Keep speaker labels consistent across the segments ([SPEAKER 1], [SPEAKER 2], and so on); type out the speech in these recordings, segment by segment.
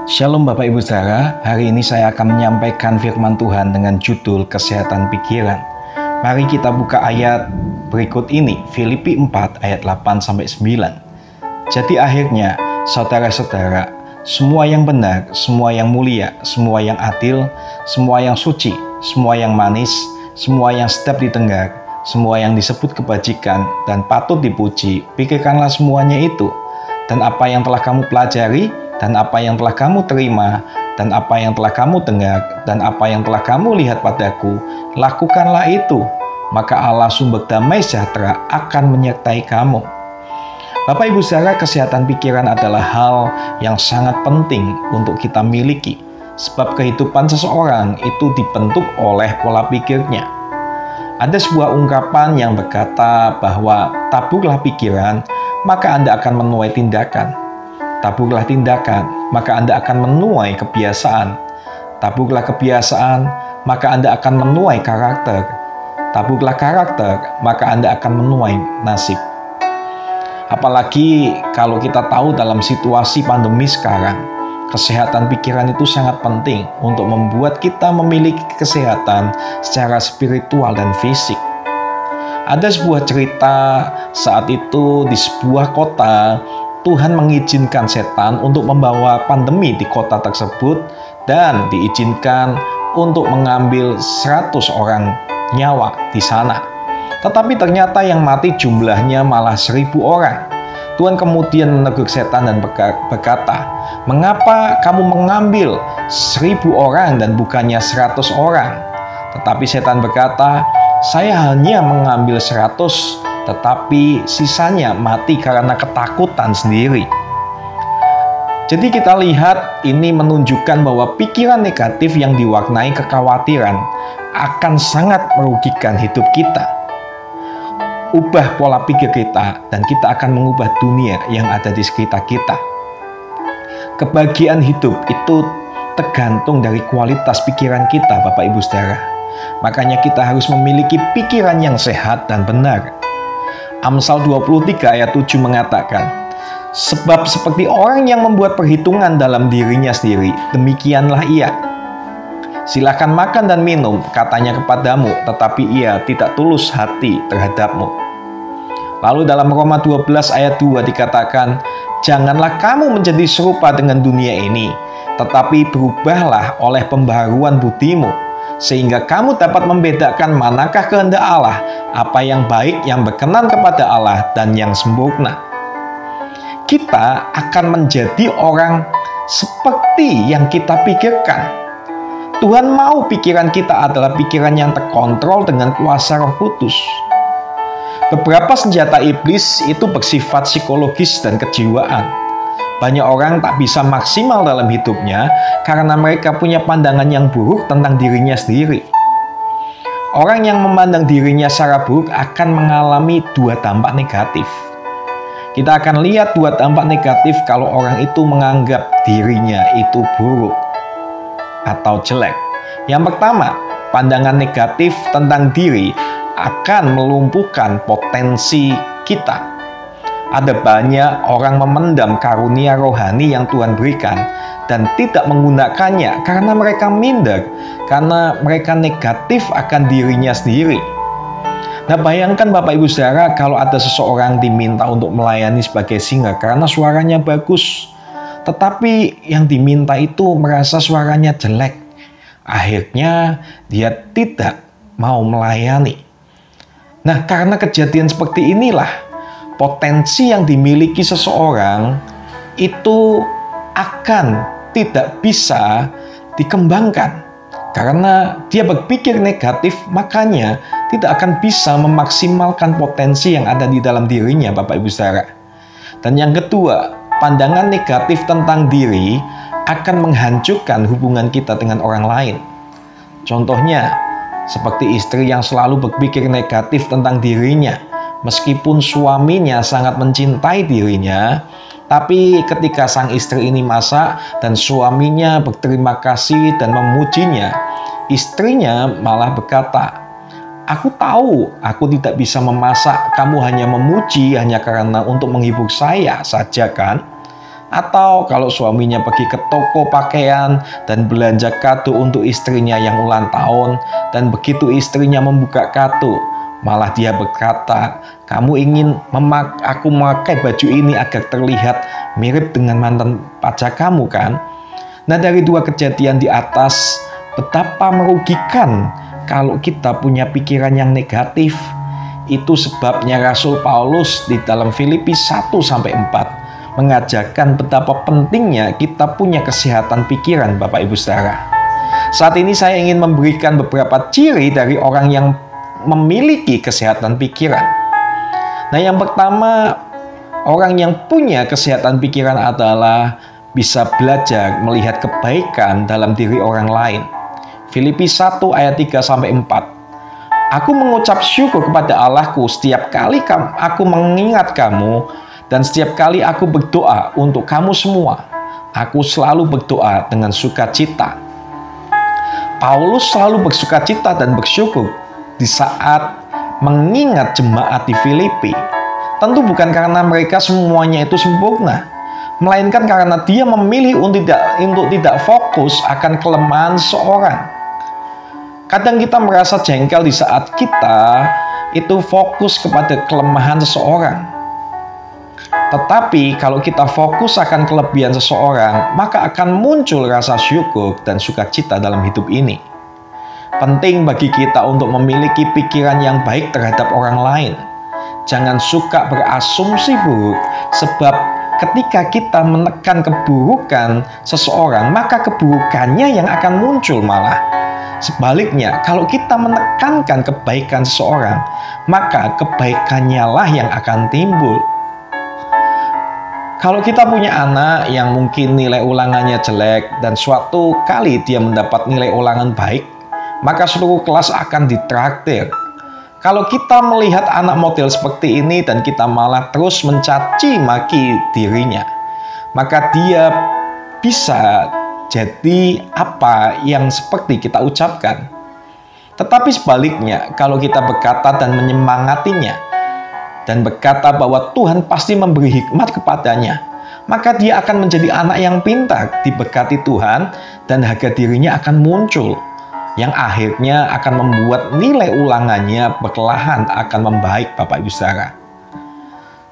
[SPEAKER 1] Shalom Bapak Ibu Saudara, hari ini saya akan menyampaikan firman Tuhan dengan judul Kesehatan Pikiran. Mari kita buka ayat berikut ini, Filipi 4 ayat 8-9. Jadi akhirnya, saudara-saudara, semua yang benar, semua yang mulia, semua yang adil, semua yang suci, semua yang manis, semua yang sedap didengar, semua yang disebut kebajikan dan patut dipuji, pikirkanlah semuanya itu. Dan apa yang telah kamu pelajari, dan apa yang telah kamu terima, dan apa yang telah kamu dengar, dan apa yang telah kamu lihat padaku, lakukanlah itu, maka Allah sumber damai sejahtera akan menyertai kamu. Bapak Ibu Saudara, kesehatan pikiran adalah hal yang sangat penting untuk kita miliki, sebab kehidupan seseorang itu dibentuk oleh pola pikirnya. Ada sebuah ungkapan yang berkata bahwa taburlah pikiran, maka Anda akan menuai tindakan. Taburlah tindakan, maka Anda akan menuai kebiasaan. Taburlah kebiasaan, maka Anda akan menuai karakter. Taburlah karakter, maka Anda akan menuai nasib. Apalagi kalau kita tahu dalam situasi pandemi sekarang, kesehatan pikiran itu sangat penting untuk membuat kita memiliki kesehatan secara spiritual dan fisik. Ada sebuah cerita saat itu di sebuah kota, Tuhan mengizinkan setan untuk membawa pandemi di kota tersebut dan diizinkan untuk mengambil 100 orang nyawa di sana. Tetapi ternyata yang mati jumlahnya malah 1000 orang. Tuhan kemudian menegur setan dan berkata, "Mengapa kamu mengambil 1000 orang dan bukannya 100 orang?" Tetapi setan berkata, "Saya hanya mengambil 100, tetapi sisanya mati karena ketakutan sendiri." Jadi kita lihat ini menunjukkan bahwa pikiran negatif yang diwarnai kekhawatiran akan sangat merugikan hidup kita. Ubah pola pikir kita dan kita akan mengubah dunia yang ada di sekitar kita. Kebahagiaan hidup itu tergantung dari kualitas pikiran kita, Bapak Ibu Saudara. Makanya kita harus memiliki pikiran yang sehat dan benar. Amsal 23 ayat 7 mengatakan, "Sebab seperti orang yang membuat perhitungan dalam dirinya sendiri, demikianlah ia. Silakan makan dan minum, katanya kepadamu, tetapi ia tidak tulus hati terhadapmu." Lalu dalam Roma 12 ayat 2 dikatakan, "Janganlah kamu menjadi serupa dengan dunia ini, tetapi berubahlah oleh pembaharuan budimu, sehingga kamu dapat membedakan manakah kehendak Allah, apa yang baik, yang berkenan kepada Allah, dan yang sempurna." Kita akan menjadi orang seperti yang kita pikirkan. Tuhan mau pikiran kita adalah pikiran yang terkontrol dengan kuasa Roh Kudus. Beberapa senjata iblis itu bersifat psikologis dan kejiwaan. Banyak orang tak bisa maksimal dalam hidupnya karena mereka punya pandangan yang buruk tentang dirinya sendiri. Orang yang memandang dirinya secara buruk akan mengalami dua dampak negatif. Kita akan lihat dua dampak negatif kalau orang itu menganggap dirinya itu buruk atau jelek. Yang pertama, pandangan negatif tentang diri akan melumpuhkan potensi kita. Ada banyak orang memendam karunia rohani yang Tuhan berikan dan tidak menggunakannya karena mereka minder, karena mereka negatif akan dirinya sendiri. Nah, bayangkan Bapak Ibu Saudara kalau ada seseorang diminta untuk melayani sebagai singer karena suaranya bagus, tetapi yang diminta itu merasa suaranya jelek. Akhirnya dia tidak mau melayani. Nah, karena kejadian seperti inilah, potensi yang dimiliki seseorang itu akan tidak bisa dikembangkan. Karena dia berpikir negatif, makanya tidak akan bisa memaksimalkan potensi yang ada di dalam dirinya, Bapak Ibu Saudara. Dan yang kedua, pandangan negatif tentang diri akan menghancurkan hubungan kita dengan orang lain. Contohnya, seperti istri yang selalu berpikir negatif tentang dirinya, meskipun suaminya sangat mencintai dirinya, tapi ketika sang istri ini masak dan suaminya berterima kasih dan memujinya, istrinya malah berkata, "Aku tahu aku tidak bisa memasak, kamu hanya memuji hanya karena untuk menghibur saya saja kan?" Atau kalau suaminya pergi ke toko pakaian dan belanja kado untuk istrinya yang ulang tahun, dan begitu istrinya membuka kado, malah dia berkata, "Kamu ingin aku memakai baju ini agar terlihat mirip dengan mantan pacar kamu, kan?" Nah, dari dua kejadian di atas, betapa merugikan kalau kita punya pikiran yang negatif. Itu sebabnya Rasul Paulus di dalam Filipi 1-4 mengajarkan betapa pentingnya kita punya kesehatan pikiran, Bapak Ibu Saudara. Saat ini saya ingin memberikan beberapa ciri dari orang yang memiliki kesehatan pikiran. Nah, yang pertama, orang yang punya kesehatan pikiran adalah bisa belajar melihat kebaikan dalam diri orang lain. Filipi 1:3-4. Aku mengucap syukur kepada Allahku setiap kali aku mengingat kamu, dan setiap kali aku berdoa untuk kamu semua. Aku selalu berdoa dengan sukacita. Paulus selalu bersukacita dan bersyukur di saat mengingat jemaat di Filipi. Tentu bukan karena mereka semuanya itu sempurna, melainkan karena dia memilih untuk tidak fokus akan kelemahan seorang. Kadang kita merasa jengkel di saat kita itu fokus kepada kelemahan seseorang. Tetapi kalau kita fokus akan kelebihan seseorang, maka akan muncul rasa syukur dan sukacita dalam hidup ini. Penting bagi kita untuk memiliki pikiran yang baik terhadap orang lain. Jangan suka berasumsi buruk, sebab ketika kita menekan keburukan seseorang, maka keburukannya yang akan muncul malah. Sebaliknya, kalau kita menekankan kebaikan seseorang, maka kebaikannya lah yang akan timbul. Kalau kita punya anak yang mungkin nilai ulangannya jelek dan suatu kali dia mendapat nilai ulangan baik, maka seluruh kelas akan ditraktir. Kalau kita melihat anak model seperti ini dan kita malah terus mencaci maki dirinya, maka dia bisa jadi apa yang seperti kita ucapkan. Tetapi sebaliknya, kalau kita berkata dan menyemangatinya, dan berkata bahwa Tuhan pasti memberi hikmat kepadanya, maka dia akan menjadi anak yang pintar, diberkati Tuhan, dan harga dirinya akan muncul, yang akhirnya akan membuat nilai ulangannya perlahan akan membaik, Bapak Ibu Saudara.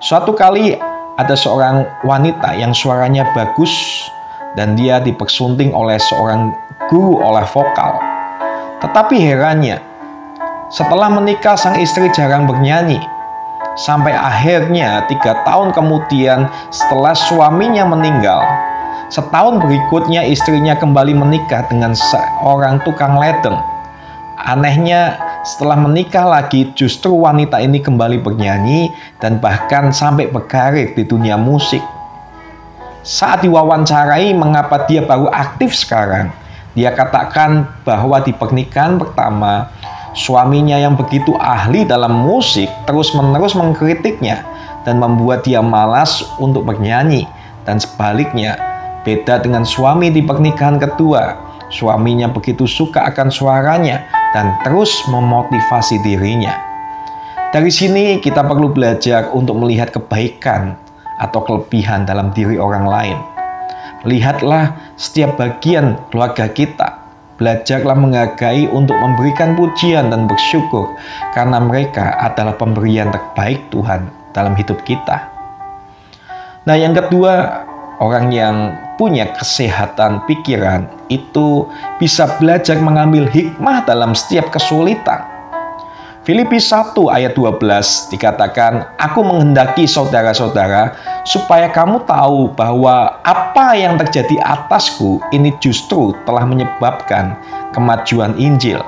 [SPEAKER 1] Suatu kali ada seorang wanita yang suaranya bagus, dan dia dipersunting oleh seorang guru olah vokal. Tetapi herannya, setelah menikah sang istri jarang bernyanyi. Sampai akhirnya 3 tahun kemudian setelah suaminya meninggal, setahun berikutnya istrinya kembali menikah dengan seorang tukang ledeng. Anehnya, setelah menikah lagi justru wanita ini kembali bernyanyi dan bahkan sampai berkarir di dunia musik. Saat diwawancarai mengapa dia baru aktif sekarang, dia katakan bahwa di pernikahan pertama, suaminya yang begitu ahli dalam musik terus-menerus mengkritiknya dan membuat dia malas untuk bernyanyi. Dan sebaliknya, beda dengan suami di pernikahan kedua, suaminya begitu suka akan suaranya dan terus memotivasi dirinya. Dari sini kita perlu belajar untuk melihat kebaikan atau kelebihan dalam diri orang lain. Lihatlah setiap bagian keluarga kita. Belajarlah menghargai untuk memberikan pujian dan bersyukur karena mereka adalah pemberian terbaik Tuhan dalam hidup kita. Nah, yang kedua, orang yang punya kesehatan pikiran itu bisa belajar mengambil hikmah dalam setiap kesulitan. Filipi 1:12 dikatakan, "Aku menghendaki saudara-saudara supaya kamu tahu bahwa apa yang terjadi atasku ini justru telah menyebabkan kemajuan Injil."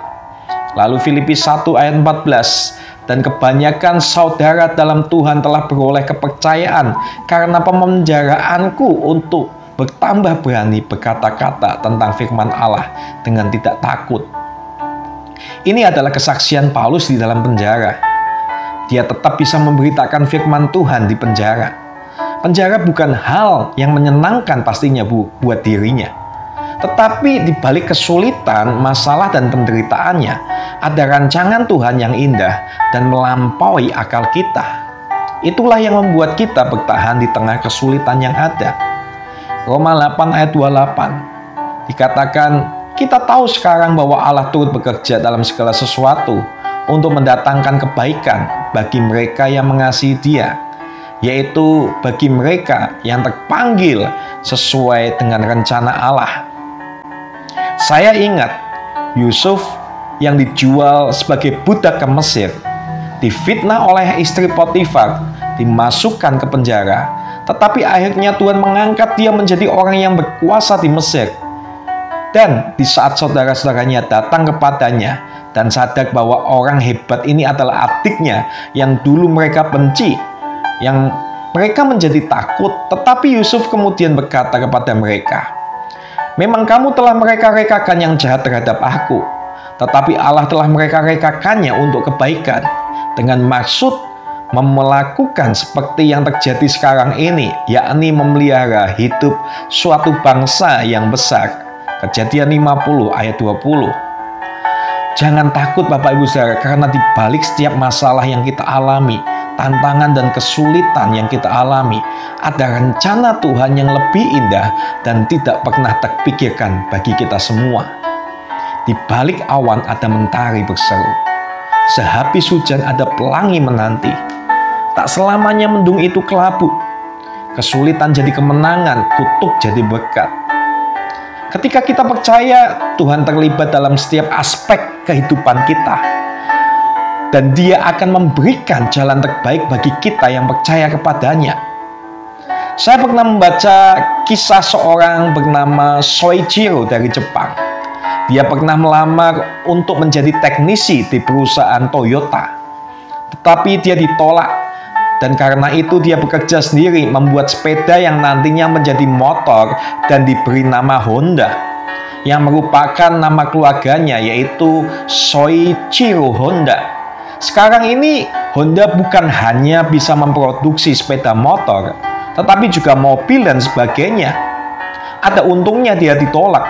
[SPEAKER 1] Lalu Filipi 1:14, "Dan kebanyakan saudara dalam Tuhan telah beroleh kepercayaan karena pemenjaraanku untuk bertambah berani berkata-kata tentang firman Allah dengan tidak takut." Ini adalah kesaksian Paulus di dalam penjara. Dia tetap bisa memberitakan firman Tuhan di penjara. Penjara bukan hal yang menyenangkan pastinya buat dirinya. Tetapi di balik kesulitan, masalah, dan penderitaannya, ada rancangan Tuhan yang indah dan melampaui akal kita. Itulah yang membuat kita bertahan di tengah kesulitan yang ada. Roma 8 ayat 28 dikatakan, kita tahu sekarang bahwa Allah turut bekerja dalam segala sesuatu untuk mendatangkan kebaikan bagi mereka yang mengasihi Dia, yaitu bagi mereka yang terpanggil sesuai dengan rencana Allah. Saya ingat Yusuf yang dijual sebagai budak ke Mesir, difitnah oleh istri Potifar, dimasukkan ke penjara, tetapi akhirnya Tuhan mengangkat dia menjadi orang yang berkuasa di Mesir. Dan di saat saudara-saudaranya datang kepadanya dan sadar bahwa orang hebat ini adalah adiknya yang dulu mereka benci, yang mereka menjadi takut, tetapi Yusuf kemudian berkata kepada mereka, memang kamu telah mereka-rekakan yang jahat terhadap aku, tetapi Allah telah mereka-rekakannya untuk kebaikan, dengan maksud melakukan seperti yang terjadi sekarang ini, yakni memelihara hidup suatu bangsa yang besar. Kejadian 50 ayat 20. Jangan takut Bapak Ibu Saudara, karena di balik setiap masalah yang kita alami, tantangan dan kesulitan yang kita alami, ada rencana Tuhan yang lebih indah dan tidak pernah terpikirkan bagi kita semua. Di balik awan ada mentari berseru, sehabis hujan ada pelangi menanti. Tak selamanya mendung itu kelabu, kesulitan jadi kemenangan, kutuk jadi berkat. Ketika kita percaya Tuhan terlibat dalam setiap aspek kehidupan kita, dan Dia akan memberikan jalan terbaik bagi kita yang percaya kepadanya. Saya pernah membaca kisah seorang bernama Soichiro dari Jepang. Dia pernah melamar untuk menjadi teknisi di perusahaan Toyota, tetapi dia ditolak. Dan karena itu dia bekerja sendiri, membuat sepeda yang nantinya menjadi motor dan diberi nama Honda, yang merupakan nama keluarganya, yaitu Soichiro Honda. Sekarang ini Honda bukan hanya bisa memproduksi sepeda motor, tetapi juga mobil dan sebagainya. Ada untungnya dia ditolak,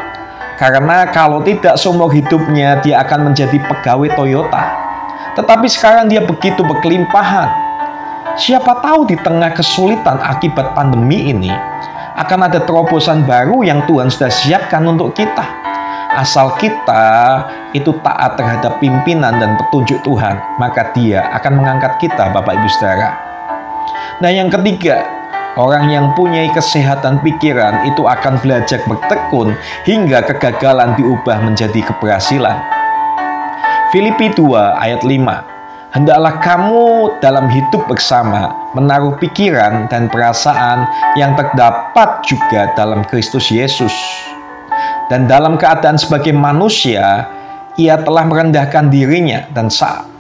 [SPEAKER 1] karena kalau tidak seumur hidupnya dia akan menjadi pegawai Toyota. Tetapi sekarang dia begitu berkelimpahan. Siapa tahu di tengah kesulitan akibat pandemi ini akan ada terobosan baru yang Tuhan sudah siapkan untuk kita. Asal kita itu taat terhadap pimpinan dan petunjuk Tuhan, maka Dia akan mengangkat kita, Bapak Ibu Saudara. Nah, yang ketiga, orang yang punya kesehatan pikiran itu akan belajar bertekun hingga kegagalan diubah menjadi keberhasilan. Filipi 2 ayat 5. Hendaklah kamu dalam hidup bersama menaruh pikiran dan perasaan yang terdapat juga dalam Kristus Yesus. Dan dalam keadaan sebagai manusia, Ia telah merendahkan dirinya dan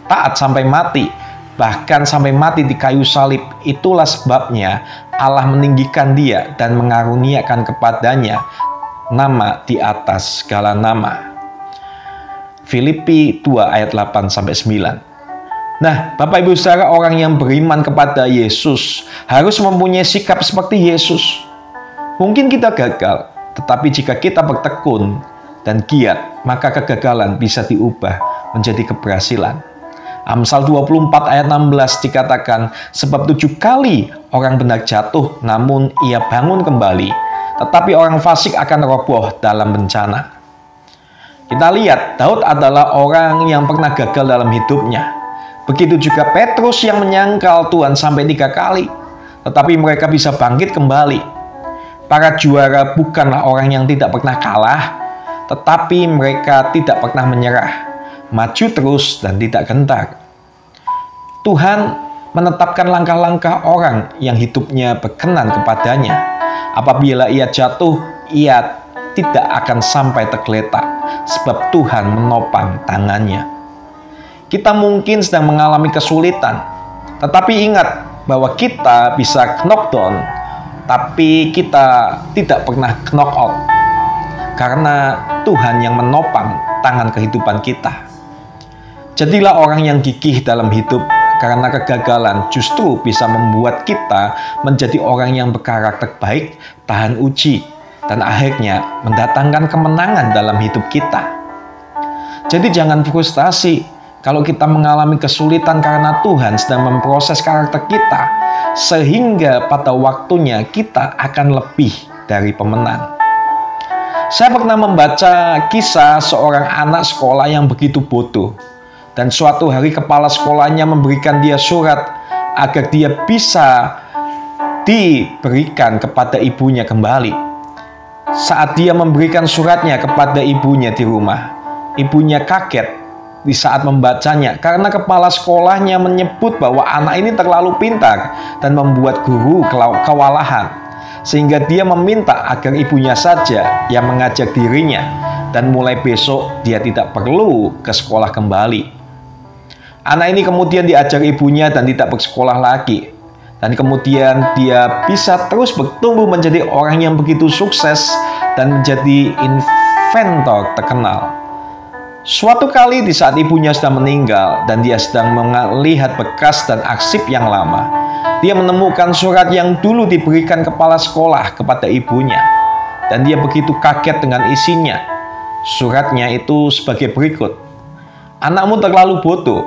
[SPEAKER 1] taat sampai mati, bahkan sampai mati di kayu salib. Itulah sebabnya Allah meninggikan Dia dan mengaruniakan kepadanya nama di atas segala nama. Filipi 2 ayat 8-9. Nah, Bapak Ibu Saudara, orang yang beriman kepada Yesus harus mempunyai sikap seperti Yesus. Mungkin kita gagal, tetapi jika kita bertekun dan giat, maka kegagalan bisa diubah menjadi keberhasilan. Amsal 24 ayat 16 dikatakan, sebab 7 kali orang benar jatuh, namun ia bangun kembali, tetapi orang fasik akan roboh dalam bencana. Kita lihat, Daud adalah orang yang pernah gagal dalam hidupnya. Begitu juga Petrus yang menyangkal Tuhan sampai 3 kali, tetapi mereka bisa bangkit kembali. Para juara bukanlah orang yang tidak pernah kalah, tetapi mereka tidak pernah menyerah, maju terus dan tidak gentar. Tuhan menetapkan langkah-langkah orang yang hidupnya berkenan kepadanya. Apabila ia jatuh, ia tidak akan sampai tergeletak, sebab Tuhan menopang tangannya. Kita mungkin sedang mengalami kesulitan, tetapi ingat bahwa kita bisa knockdown, tapi kita tidak pernah knock out, karena Tuhan yang menopang tangan kehidupan kita. Jadilah orang yang gigih dalam hidup, karena kegagalan justru bisa membuat kita menjadi orang yang berkarakter baik, tahan uji, dan akhirnya mendatangkan kemenangan dalam hidup kita. Jadi jangan frustasi kalau kita mengalami kesulitan, karena Tuhan sedang memproses karakter kita, sehingga pada waktunya kita akan lebih dari pemenang. Saya pernah membaca kisah seorang anak sekolah yang begitu bodoh. Dan suatu hari kepala sekolahnya memberikan dia surat agar dia bisa diberikan kepada ibunya kembali. Saat dia memberikan suratnya kepada ibunya di rumah, ibunya kaget di saat membacanya karena kepala sekolahnya menyebut bahwa anak ini terlalu pintar dan membuat guru kewalahan, sehingga dia meminta agar ibunya saja yang mengajak dirinya dan mulai besok dia tidak perlu ke sekolah kembali. Anak ini kemudian diajar ibunya dan tidak bersekolah lagi. Dan kemudian dia bisa terus bertumbuh menjadi orang yang begitu sukses dan menjadi inventor terkenal. Suatu kali di saat ibunya sedang meninggal dan dia sedang melihat bekas dan arsip yang lama, dia menemukan surat yang dulu diberikan kepala sekolah kepada ibunya. Dan dia begitu kaget dengan isinya. Suratnya itu sebagai berikut. Anakmu terlalu bodoh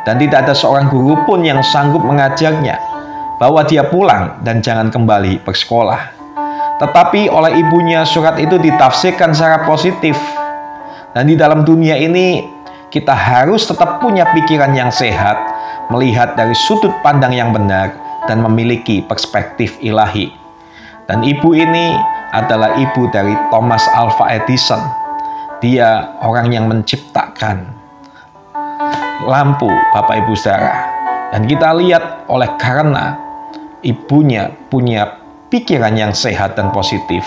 [SPEAKER 1] dan tidak ada seorang guru pun yang sanggup mengajarnya. Bawa dia pulang dan jangan kembali bersekolah. Tetapi oleh ibunya surat itu ditafsirkan secara positif. Dan di dalam dunia ini kita harus tetap punya pikiran yang sehat, melihat dari sudut pandang yang benar dan memiliki perspektif ilahi. Dan ibu ini adalah ibu dari Thomas Alva Edison. Dia orang yang menciptakan lampu, Bapak Ibu Saudara. Dan kita lihat oleh karena ibunya punya pikiran yang sehat dan positif,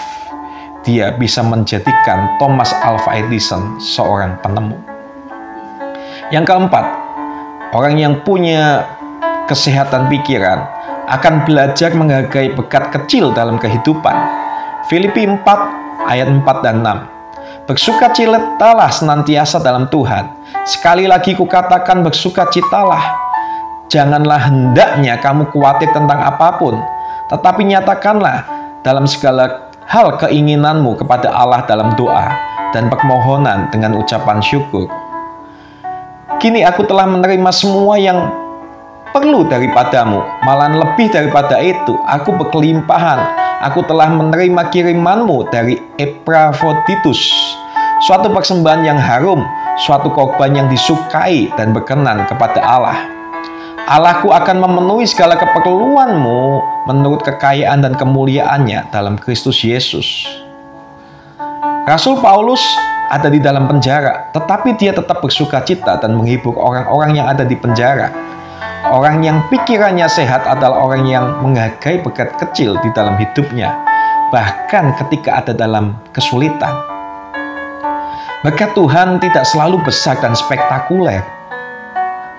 [SPEAKER 1] dia bisa menjadikan Thomas Alva Edison seorang penemu. Yang keempat, orang yang punya kesehatan pikiran akan belajar menghargai berkat kecil dalam kehidupan. Filipi 4 ayat 4 dan 6. Bersukacitalah senantiasa dalam Tuhan. Sekali lagi kukatakan bersukacitalah. Janganlah hendaknya kamu khawatir tentang apapun, tetapi nyatakanlah dalam segala hal keinginanmu kepada Allah dalam doa dan permohonan dengan ucapan syukur. Kini aku telah menerima semua yang perlu daripadamu, malahan lebih daripada itu, aku berkelimpahan. Aku telah menerima kirimanmu dari Epaphroditus, suatu persembahan yang harum, suatu korban yang disukai dan berkenan kepada Allah. Allahku akan memenuhi segala keperluanmu menurut kekayaan dan kemuliaannya dalam Kristus Yesus. Rasul Paulus ada di dalam penjara, tetapi dia tetap bersukacita dan menghibur orang-orang yang ada di penjara. Orang yang pikirannya sehat adalah orang yang menghargai berkat kecil di dalam hidupnya, bahkan ketika ada dalam kesulitan. Berkat Tuhan tidak selalu besar dan spektakuler,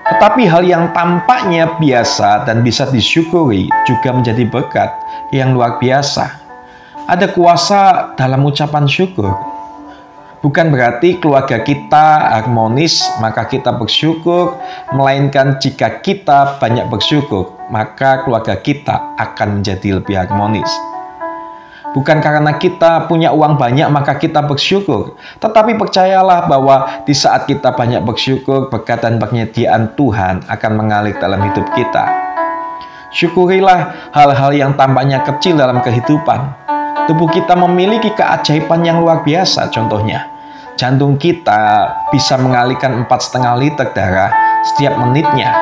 [SPEAKER 1] tetapi hal yang tampaknya biasa dan bisa disyukuri juga menjadi berkat yang luar biasa. Ada kuasa dalam ucapan syukur. Bukan berarti keluarga kita harmonis, maka kita bersyukur, melainkan jika kita banyak bersyukur, maka keluarga kita akan menjadi lebih harmonis. Bukan karena kita punya uang banyak, maka kita bersyukur. Tetapi percayalah bahwa di saat kita banyak bersyukur, berkat dan penyediaan Tuhan akan mengalir dalam hidup kita. Syukurilah hal-hal yang tampaknya kecil dalam kehidupan. Tubuh kita memiliki keajaiban yang luar biasa. Contohnya, jantung kita bisa mengalirkan 4,5 liter darah setiap menitnya,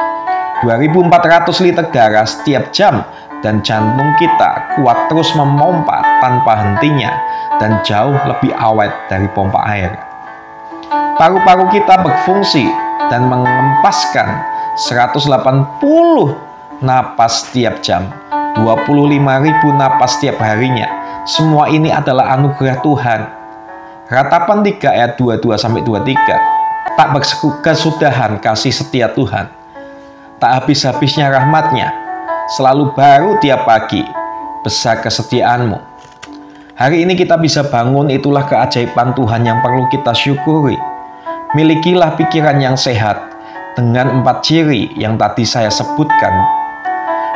[SPEAKER 1] 2.400 liter darah setiap jam, dan jantung kita kuat terus memompa tanpa hentinya dan jauh lebih awet dari pompa air. Paru-paru kita berfungsi dan mengempaskan 180 napas setiap jam, 25.000 napas setiap harinya. Semua ini adalah anugerah Tuhan. Ratapan 3 ayat 22-23. Tak berkesudahan kasih setia Tuhan, tak habis-habisnya rahmatnya, selalu baru tiap pagi, besar kesetiaanmu. Hari ini kita bisa bangun, itulah keajaiban Tuhan yang perlu kita syukuri. Milikilah pikiran yang sehat dengan 4 ciri yang tadi saya sebutkan.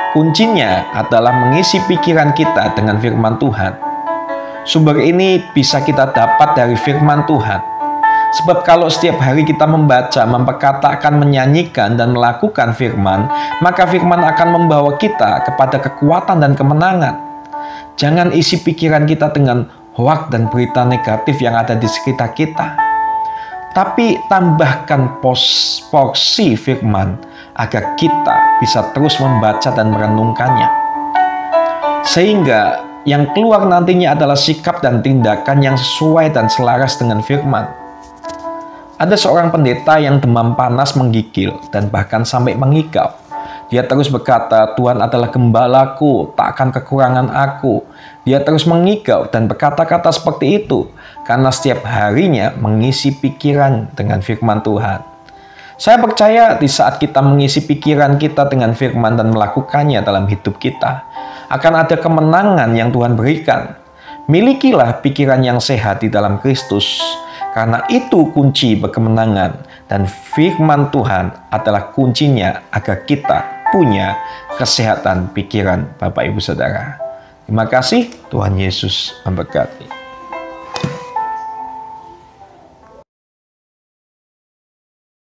[SPEAKER 1] Kuncinya adalah mengisi pikiran kita dengan firman Tuhan. Sumber ini bisa kita dapat dari firman Tuhan. Sebab kalau setiap hari kita membaca, memperkatakan, menyanyikan, dan melakukan firman, maka firman akan membawa kita kepada kekuatan dan kemenangan. Jangan isi pikiran kita dengan hoak dan berita negatif yang ada di sekitar kita. Tapi tambahkan porsi firman agar kita bisa terus membaca dan merenungkannya. Sehingga yang keluar nantinya adalah sikap dan tindakan yang sesuai dan selaras dengan firman. Ada seorang pendeta yang demam panas menggigil dan bahkan sampai mengigau. Dia terus berkata, Tuhan adalah gembalaku, tak akan kekurangan aku. Dia terus mengigau dan berkata-kata seperti itu, karena setiap harinya mengisi pikiran dengan firman Tuhan. Saya percaya di saat kita mengisi pikiran kita dengan firman dan melakukannya dalam hidup kita, akan ada kemenangan yang Tuhan berikan. Milikilah pikiran yang sehat di dalam Kristus, karena itu kunci berkemenangan, dan firman Tuhan adalah kuncinya agar kita punya kesehatan pikiran, Bapak Ibu Saudara. Terima kasih, Tuhan Yesus memberkati.